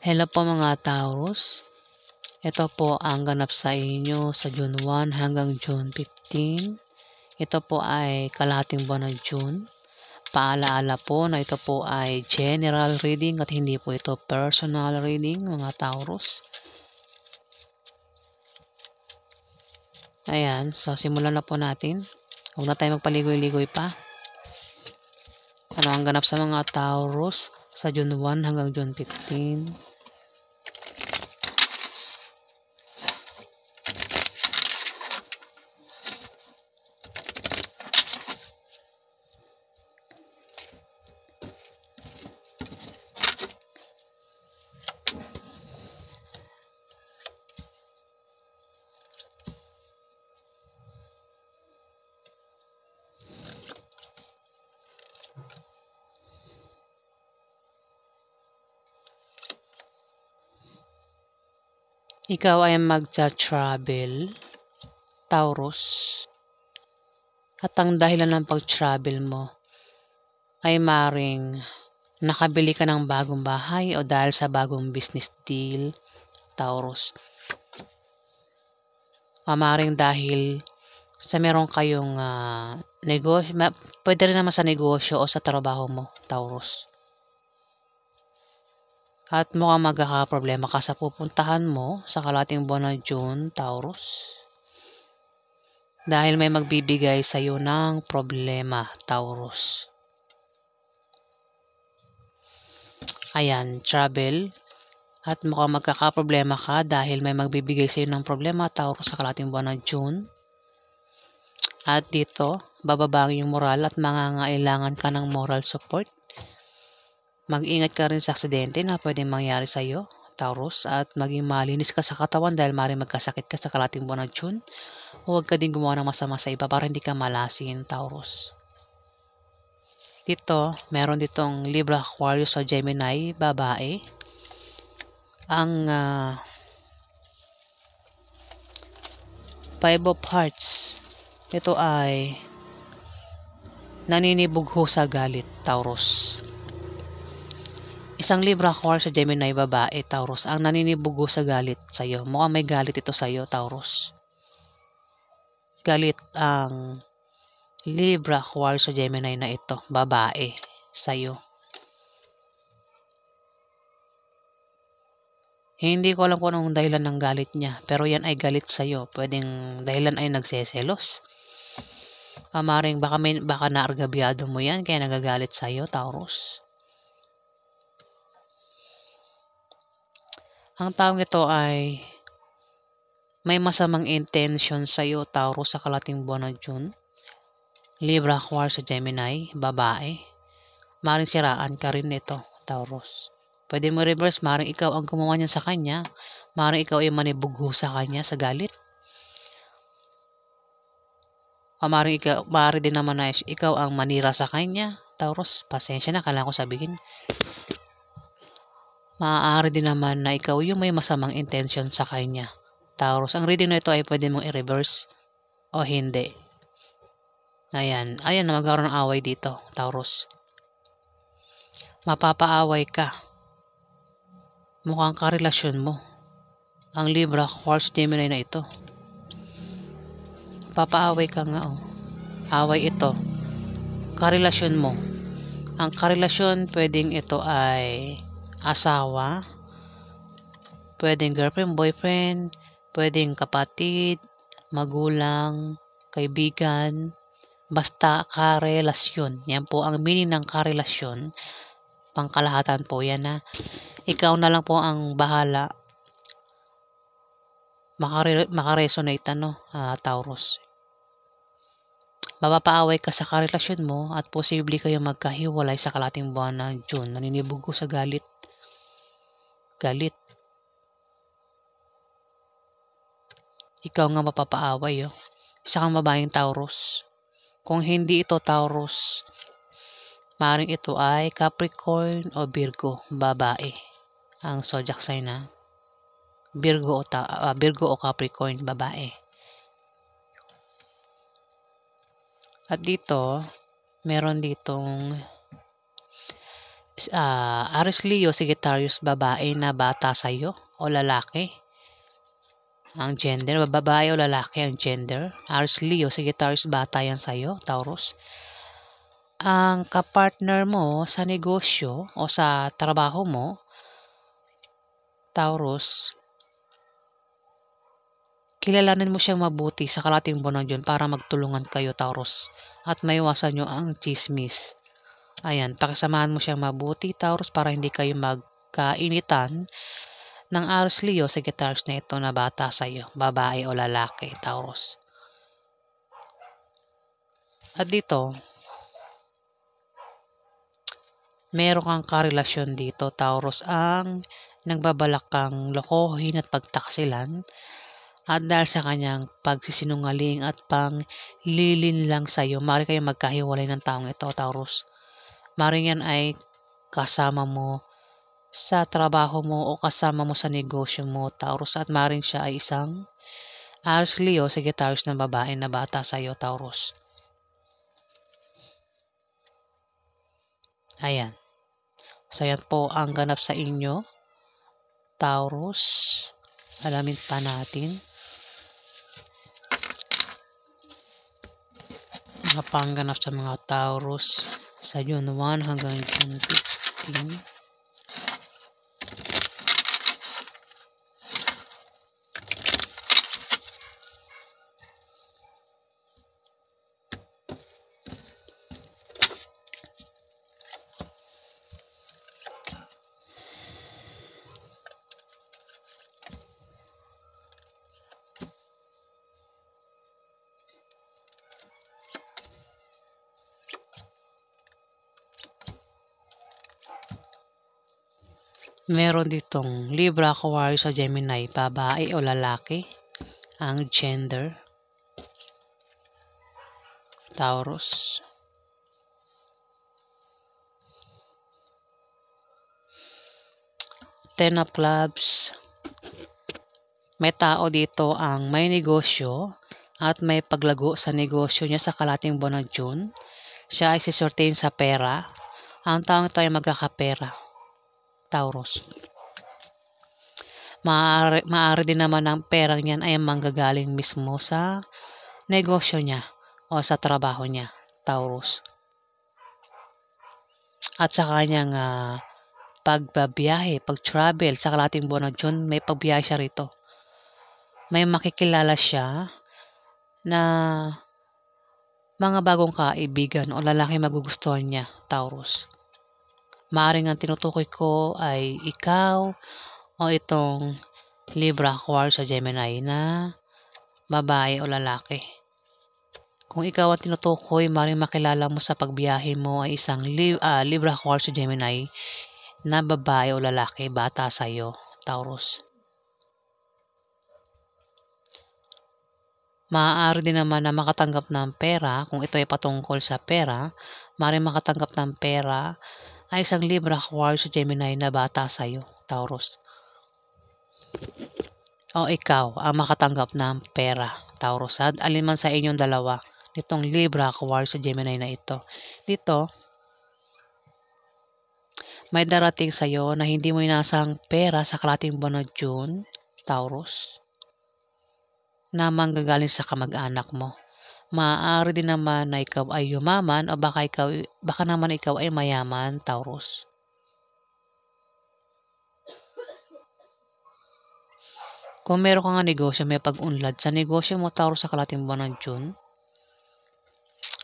Hello po mga Taurus. Ito po ang ganap sa inyo sa June 1 hanggang June 15. Ito po ay kalahating buwan ng June. Paalaala po na ito po ay general reading at hindi po ito personal reading mga Taurus. Ayan, so simulan na po natin. Huwag na tayo magpaligoy-ligoy pa. Ano ang ganap sa mga Taurus sa June 1 hanggang June 15? Ikaw ay magta-travel, Taurus. At ang dahilan ng pag-travel mo ay maring nakabili ka ng bagong bahay o dahil sa bagong business deal, Taurus. O maring dahil sa meron kayong negosyo, pwede rin naman sa negosyo o sa trabaho mo, Taurus. At mukhang magkakaproblema ka sa pupuntahan mo sa kalating buwan ng June, Taurus. Dahil may magbibigay sa iyo ng problema, Taurus. Ayan, travel. At mukhang magkakaproblema ka dahil may magbibigay sa iyo ng problema, Taurus, sa kalating buwan ng June. At dito, bababa ang iyong moral at mangangailangan ka ng moral support. Mag-ingat ka rin sa aksidente na pwedeng mangyari sa iyo, Taurus, at maging malinis ka sa katawan dahil maaaring magkasakit ka sa kalating buwan ng June. Huwag ka din gumawa ng masama sa iba para hindi ka malasin, Taurus. Dito, meron ditong Libra, Aquarius o Gemini, babae. Ang Five of Hearts, ito ay naninibugho sa galit, Taurus. Isang Libra, Aquarius sa Gemini, babae, Taurus, ang naninibugho sa galit sa iyo. Mukhang may galit ito sa iyo, Taurus. Galit ang Libra, Aquarius sa Gemini na ito, babae, sa iyo. Hindi ko alam kung anong dahilan ng galit niya, pero yan ay galit sa iyo. Pwedeng dahilan ay nagseselos. Maring baka naargabyado mo yan kaya nagagalit sa iyo, Taurus. Ang taong ito ay may masamang intention sa iyo, Taurus, sa kalating buwan ng June. Libra, Aquarius sa Gemini, babae. Maring siraan ka rin nito, Taurus. Pwede mo reverse, maring ikaw ang gumawa niya sa kanya. Maring ikaw ay manibugho sa kanya sa galit. O maring din naman na ikaw ang manira sa kanya, Taurus. Pasensya na, kailangan ko sabihin. Maaari din naman na ikaw yung may masamang intention sa kanya, Taurus. Ang reading na ito ay pwede mong i-reverse o hindi. Ayan na magkaroon ng away dito, Taurus. Mapapaaway ka. Mukhang karelasyon mo ang Libra, Aquarius, Gemini na ito. Papaaway ka nga, away ito. Karelasyon mo. Ang karelasyon, pwedeng ito ay asawa, pwedeng girlfriend, boyfriend, pwedeng kapatid, magulang, kaibigan, basta karelasyon. Yan po ang meaning ng karelasyon. Pangkalahatan po yan na ikaw na lang po ang bahala makaresonate Taurus. Mapapaaway ka sa karelasyon mo at posible kayong magkahiwalay sa kalating buwan ng June. Naninibugho sa galit. Ikaw nga mapapaaway, Isa kang babaeng Taurus. Kung hindi ito Taurus, maaaring ito ay Capricorn o Virgo, babae. Ang zodiac sign na Virgo o Capricorn, babae. At dito, meron ditong Aries Leo, Sagittarius, babae na bata sa'yo o lalaki. Ang gender, babae o lalaki ang gender. Aries Leo, Sagittarius, bata yan sa'yo, Taurus. Ang kapartner mo sa negosyo o sa trabaho mo, Taurus, kilalanin mo siyang mabuti sa kalating buwan ng June para magtulungan kayo, Taurus. At maiwasan nyo ang chismis. Ayan, pakisamahan mo siyang mabuti, Taurus, para hindi kayo magkainitan ng Aries Leo, Sagittarius na ito na bata sa'yo, babae o lalaki, Taurus. At dito, meron kang karelasyon dito, Taurus, ang nagbabalak kang lokohin at pagtaksilan. At dahil sa kanyang pagsisinungaling at panglilin lang sa'yo, maaari kayong magkahiwalay ng taong ito, Taurus. Maaari yan ay kasama mo sa trabaho mo o kasama mo sa negosyo mo, Taurus. At maaari siya ay isang Aries Leo, Sagittarius na babae na bata sa'yo, Taurus. Ayan. So, yan po ang ganap sa inyo, Taurus. Alamin pa natin mga pangganap sa mga Taurus sa June 1 hanggang June 15. Meron ditong Libra, Aquarius o Gemini, babae o lalaki ang gender, Taurus. Ten of Clubs. May tao dito ang may negosyo at may paglago sa negosyo niya sa kalating buwan ng June. Siya ay sisortein sa pera. Ang taong ito ay magkakapera, Taurus. Maaari din naman ang perang yan ay manggagaling mismo sa negosyo niya o sa trabaho niya, Taurus. At sa kanyang pagbabiyahe, pag-travel sa kalating buwan ng June, may pagbiyahe siya rito. May makikilala siya na mga bagong kaibigan o lalaki magugustuhan niya, Taurus. Maaaring ang tinutukoy ko ay ikaw o itong Libra, Aquarius o Gemini na babae o lalaki. Kung ikaw ang tinutukoy, maaaring makilala mo sa pagbiyahe mo ay isang Libra, Aquarius o Gemini na babae o lalaki, bata sa'yo, Taurus. Maaari din naman na makatanggap ng pera, kung ito ay patungkol sa pera, maaaring makatanggap ng pera ay isang Libra, Aquarius o Gemini na bata sa'yo, Taurus. O ikaw ang makatanggap ng pera, Taurus. At alin man sa inyong dalawa, nitong Libra, Aquarius o Gemini na ito. Dito, may darating sa'yo na hindi mo inasang pera sa kalating buwan ng June, Taurus, na manggagaling sa kamag-anak mo. Maaari din naman na ikaw ay yumaman o baka naman ikaw ay mayaman, Taurus. Kung meron ka nga negosyo, may pag-unlad sa negosyo mo, Taurus, sa kalating buwan ng June.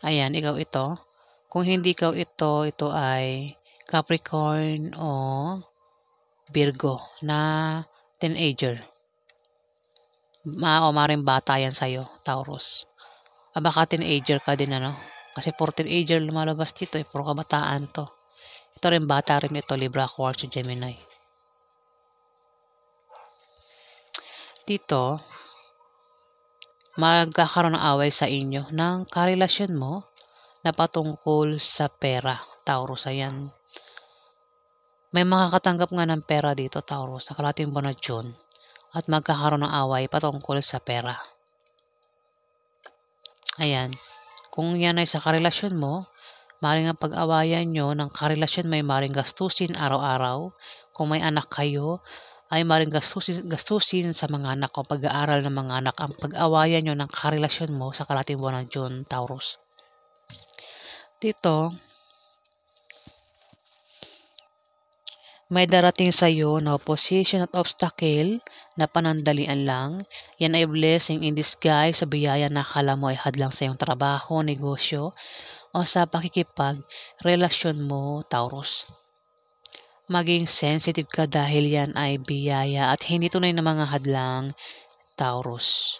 Ayan, ikaw ito. Kung hindi ikaw ito, ito ay Capricorn o Virgo na teenager. Maaaring bata yan sa'yo, Taurus. Baka teenager ka din, ano? Kasi puro teenager lumalabas dito, puro kabataan to. Ito rin, bata rin ito, Libra, Aquarius, Gemini. Dito, magkakaroon ng away sa inyo ng karelasyon mo na patungkol sa pera, Taurus. Ayan. May makakatanggap nga ng pera dito, Taurus, sa kalating buwan ng June. At magkakaroon ng away patungkol sa pera. Ayan. Kung yan ay sa karelasyon mo, Maaaring ang pag-awayan niyo ng karelasyon may maaaring gastusin araw-araw. Kung may anak kayo, ay maaaring gastusin sa mga anak o pag-aaral ng mga anak ang pag-awayan niyo ng karelasyon mo sa kalahating buwan ng June, Taurus. Dito, may darating sa iyo na opposition at obstacle na panandalian lang. Yan ay blessing in disguise sa biyaya na akala mo ay hadlang sa iyong trabaho, negosyo, o sa pakikipag-relasyon mo, Taurus. Maging sensitive ka dahil yan ay biyaya at hindi tunay na mga hadlang, Taurus.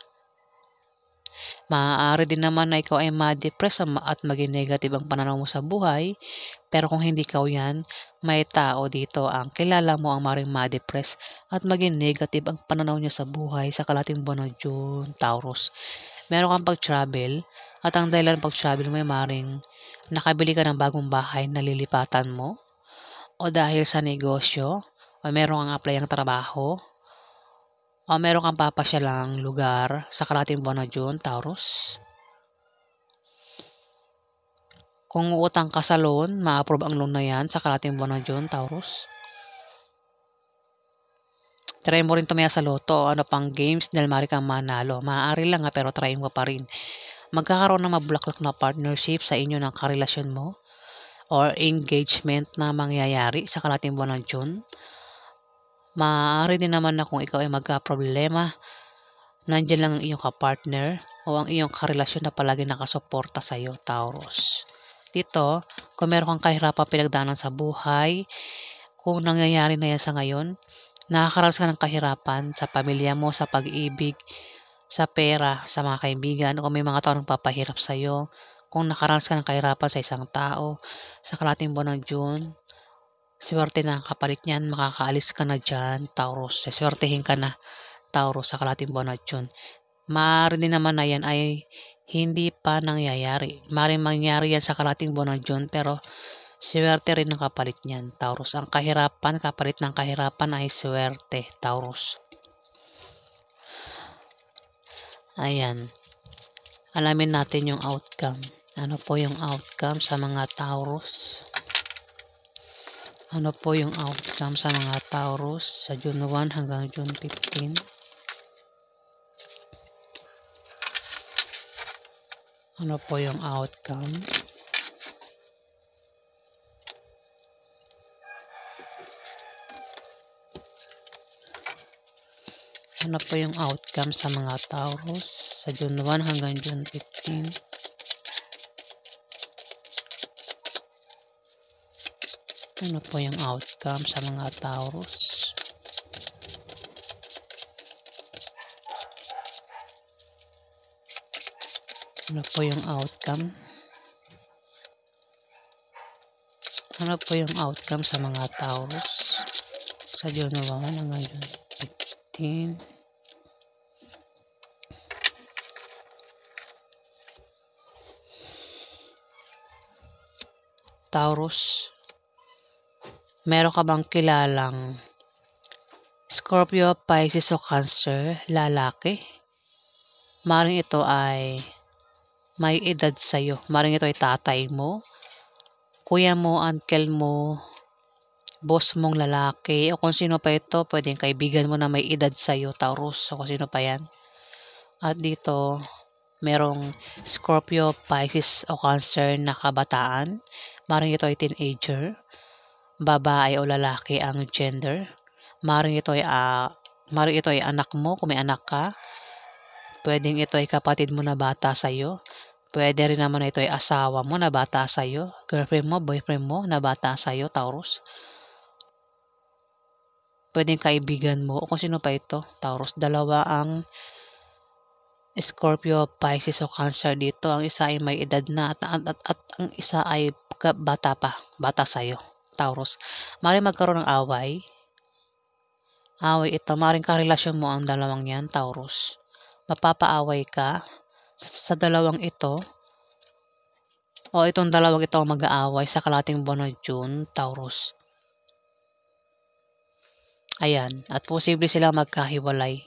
Maaari din naman na ikaw ay ma-depress at maging negative ang pananaw mo sa buhay. Pero kung hindi ikaw yan, may tao dito ang kilala mo ang maaaring ma-depress at maging negative ang pananaw niya sa buhay sa kalahating buwan ng June, Taurus. Meron kang pag-travel at ang dahilan ng pag-travel mo ay maaaring nakabili ka ng bagong bahay na lilipatan mo o dahil sa negosyo o meron kang apply ang trabaho o meron kang papasyalang lugar sa kalahating buwan ng June, Taurus. Kung uutang ka sa loan, ma-approve ang loan na yan sa kalahating buwan ng June, Taurus. Try mo rin tumaya sa loto o ano pang games dahil maaari kang manalo. Maaari lang pero try mo pa rin. Magkakaroon ng mabulaklak na partnership sa inyo ng karelasyon mo or engagement na mangyayari sa kalahating buwan ng June. Maaari din naman na kung ikaw ay magka-problema, nandiyan lang ang iyong kapartner o ang iyong karelasyon na palagi nakasuporta sa iyo, Taurus. Dito, kung meron kang kahirapan pinagdaanan sa buhay, kung nangyayari na yan sa ngayon, nakakaranas ka ng kahirapan sa pamilya mo, sa pag-ibig, sa pera, sa mga kaibigan, o may mga tao nagpapahirap sa iyo, kung nakaranas ka ng kahirapan sa isang tao, sa kalahating buwan ng June, swerte na ang kapalit niyan, makakaalis ka na dyan, Taurus. Swertehin ka na, Taurus, sa kalahating buwan ng June. Maaari din naman na yan ay hindi pa nangyayari. Maaaring mangyari yan sa kalahating buwan ng June, pero swerte rin ang kapalit niyan, Taurus. Ang kahirapan, kapalit ng kahirapan ay swerte, Taurus. Ayan. Alamin natin yung outcome. Ano po yung outcome sa mga Taurus? Ano po yung outcome sa mga Taurus sa June 1 hanggang June 15? Ano po yung outcome? Ano po yung outcome sa mga Taurus sa June 1 hanggang June 15? Ano po yung outcome sa mga Taurus? Ano po yung outcome? Ano po yung outcome sa mga Taurus sa June 1 hanggang June 15? Taurus, meron ka bang kilalang Scorpio, Pisces o Cancer, lalaki? Maring ito ay may edad sa'yo. Maring ito ay tatay mo, kuya mo, uncle mo, boss mong lalaki, o kung sino pa ito, pwedeng kaibigan mo na may edad sa'yo, Taurus, o kung sino pa yan. At dito, merong Scorpio, Pisces o Cancer na kabataan. Maring ito ay teenager, babae o lalaki ang gender. Maring ito ay anak mo kung may anak ka. Pwedeng ito ay kapatid mo na bata sa iyo. Pwede rin naman ito ay asawa mo na bata sa iyo, girlfriend mo, boyfriend mo na bata sa iyo, Taurus. Pwedeng kaibigan mo o kung sino pa ito, Taurus. Dalawa ang Scorpio, Pisces o Cancer dito. Ang isa ay may edad na at ang isa ay bata sa iyo, Taurus. Maring magkaroon ng away ito, maring karelasyon mo ang dalawang yan, Taurus. Mapapaaway ka sa dalawang ito o itong dalawang ito ang mag-aaway sa kalahating buwan ng June, Taurus. Ayan, at posible silang magkahiwalay.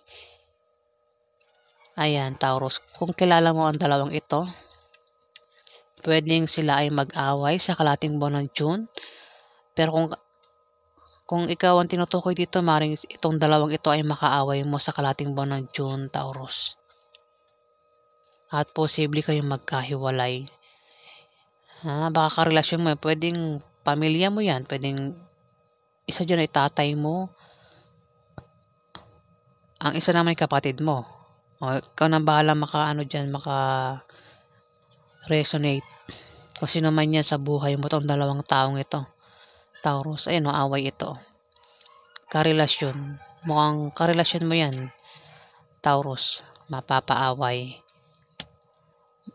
Ayan, Taurus. Kung kilala mo ang dalawang ito, Puwedeng sila ay mag-away sa kalahating buwan ng June. Pero kung ikaw ang tinutukoy dito, maaaring itong dalawang ito ay makaaway mo sa kalahating buwan ng June, Taurus. At posible kayong magkahiwalay. Baka karelasyon mo, puwedeng pamilya mo 'yan, puwedeng isa diyan ay tatay mo, ang isa naman ay kapatid mo. Ikaw nang bahalang maka-resonate kung sino man 'yan sa buhay mo, 'tong dalawang taong ito, Taurus. Ayan away ito. Karelasyon, mukhang karelasyon mo 'yan, Taurus, mapapaaway.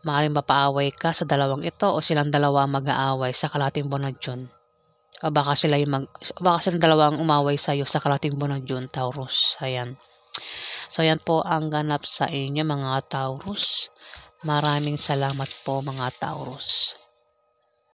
Maaaring mapaaway ka sa dalawang ito o silang dalawa ang mag-aaway sa kalahating buwan ng June. O baka silang dalawa ang umaway sa'yo sa kalahating buwan ng June, Taurus. Ayan. So, ayan po ang ganap sa inyo mga Taurus. Maraming salamat po mga Taurus.